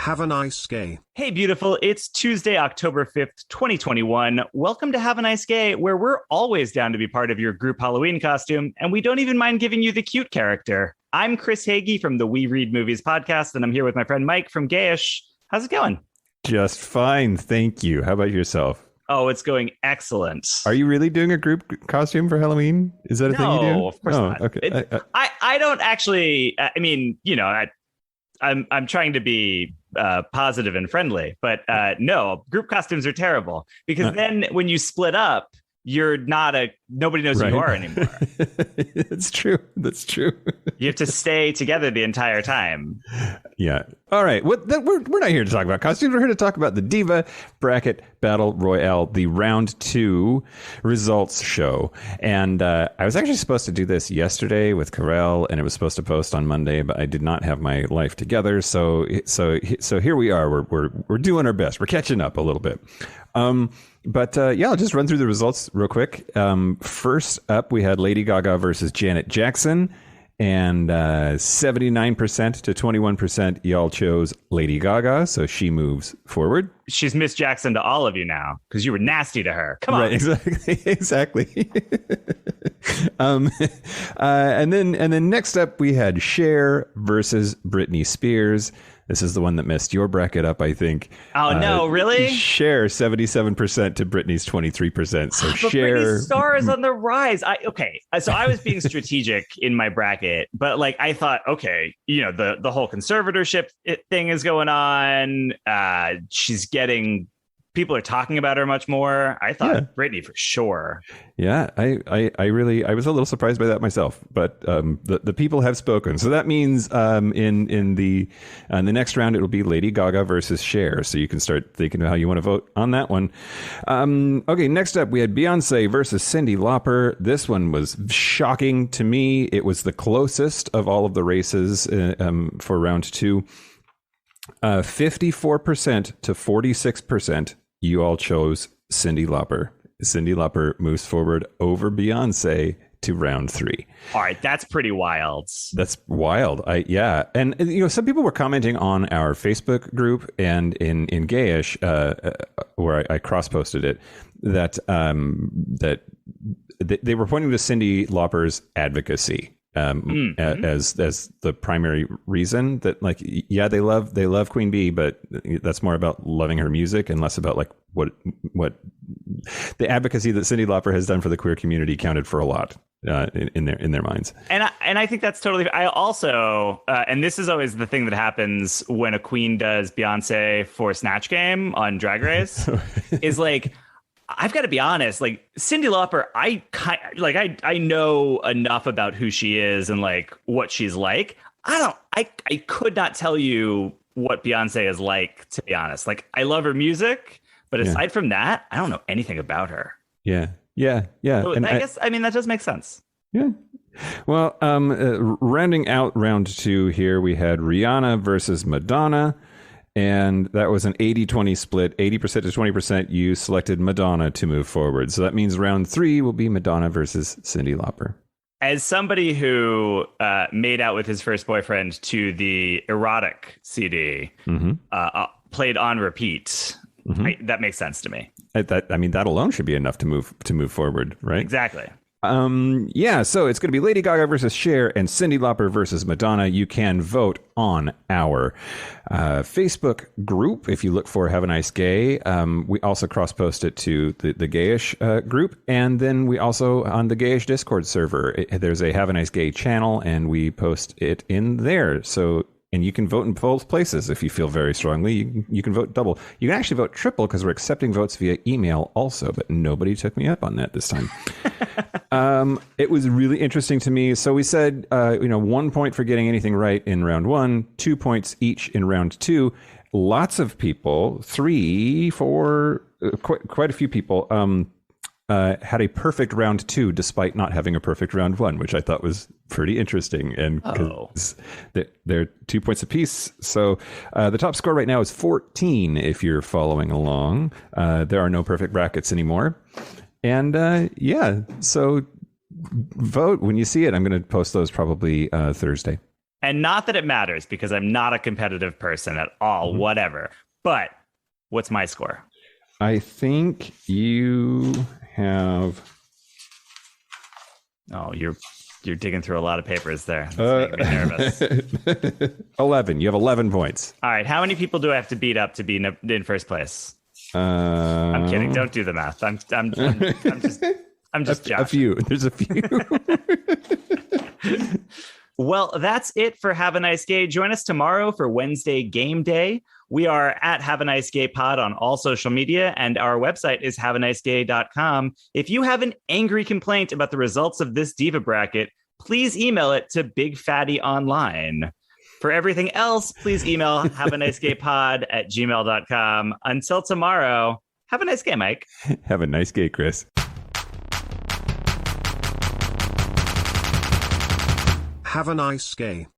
Have a Nice Gay. Hey, beautiful. It's Tuesday, October 5th, 2021. Welcome to Have a Nice Gay, where we're always down to be part of your group Halloween costume, and we don't even mind giving you the cute character. I'm Chris Hagee from the We Read Movies podcast, and I'm here with my friend Mike from Gayish. How's it going? Just fine, thank you. How about yourself? Oh, it's going excellent. Are you really doing a group costume for Halloween? Is that a thing you do? No, of course not. Okay. I don't actually. I mean, you know, I'm trying to be positive and friendly, but no, group costumes are terrible because then when you split up, you're not nobody knows who you are anymore. That's true. You have to stay together the entire time. Yeah. All right. We're not here to talk about costumes. We're here to talk about the Diva Bracket Battle Royale, the round 2 results show. And I was actually supposed to do this yesterday with Carell, and it was supposed to post on Monday, but I did not have my life together. So here we are. We're doing our best. We're catching up a little bit. But I'll just run through the results real quick. First up, we had Lady Gaga versus Janet Jackson, and 79% to 21% y'all chose Lady Gaga, so she moves forward. She's Miss Jackson to all of you now because you were nasty to her. Come on. Right, exactly. And then next up, we had Cher versus Britney Spears. This is the one that messed your bracket up, I think. Oh, no, really? Cher, 77% to Britney's 23%. So but Cher... Britney's star is on the rise. So I was being strategic in my bracket, but like I thought, okay, you know, the whole conservatorship thing is going on. She's getting... People are talking about her much more. I thought Britney for sure. Yeah, I was a little surprised by that myself, but the people have spoken. So that means in the next round, it'll be Lady Gaga versus Cher. So you can start thinking of how you want to vote on that one. Okay, next up, we had Beyonce versus Cindy Lauper. This one was shocking to me. It was the closest of all of the races for round 2. 54% to 46%. You all chose Cindy Lauper. Cindy Lauper moves forward over Beyonce to round 3. All right, that's pretty wild. That's wild. And you know, some people were commenting on our Facebook group and in Gayish, where I cross-posted it, that they were pointing to Cindy Lauper's advocacy. As the primary reason that, like, yeah, they love Queen Bee, but that's more about loving her music and less about like what the advocacy that Cindy Lauper has done for the queer community counted for a lot in their minds. And I think that's totally. I also and this is always the thing that happens when a queen does Beyonce for Snatch Game on Drag Race is like. I've got to be honest, like Cindy Lauper, I know enough about who she is and like what she's like. I could not tell you what Beyonce is like, to be honest. Like I love her music, but aside from that, I don't know anything about her. Yeah. So and I guess that does make sense. Yeah. Well, rounding out round 2 here, we had Rihanna versus Madonna. And that was an 80-20 split, 80% to 20%. You selected Madonna to move forward. So that means round 3 will be Madonna versus Cyndi Lauper. As somebody who made out with his first boyfriend to the erotic CD, played on repeat, that makes sense to me. That alone should be enough to move forward, right? Exactly. So it's going to be Lady Gaga versus Cher and Cyndi Lauper versus Madonna. You can vote on our Facebook group if you look for Have a Nice Gay. We also cross-post it to the Gayish group. And then we also, on the Gayish Discord server, there's a Have a Nice Gay channel, and we post it in there. So... And you can vote in both places if you feel very strongly. You can vote double. You can actually vote triple because we're accepting votes via email also, but nobody took me up on that this time. It was really interesting to me. So we said, 1 point for getting anything right in round 1, 2 points each in round 2. Lots of people, 3, 4, quite a few people had a perfect round 2 despite not having a perfect round 1, which I thought was pretty interesting. And they're 2 points apiece. So the top score right now is 14 if you're following along. There are no perfect brackets anymore. And so vote when you see it. I'm going to post those probably Thursday. And not that it matters because I'm not a competitive person at all, whatever. But what's my score? I think you have... Oh, you're digging through a lot of papers there. That's making me nervous. 11. You have 11 points. All right. How many people do I have to beat up to be in first place? I'm kidding. Don't do the math. I'm just joshing. A few. There's a few. Well, that's it for Have a Nice Gay. Join us tomorrow for Wednesday Game Day. We are at Have a Nice Gay Pod on all social media, and our website is haveanicegay.com. If you have an angry complaint about the results of this Diva Bracket, please email it to Big Fatty Online. For everything else, please email haveanicegaypod@gmail.com. Until tomorrow, have a nice gay, Mike. Have a nice gay, Chris. Have a nice gay.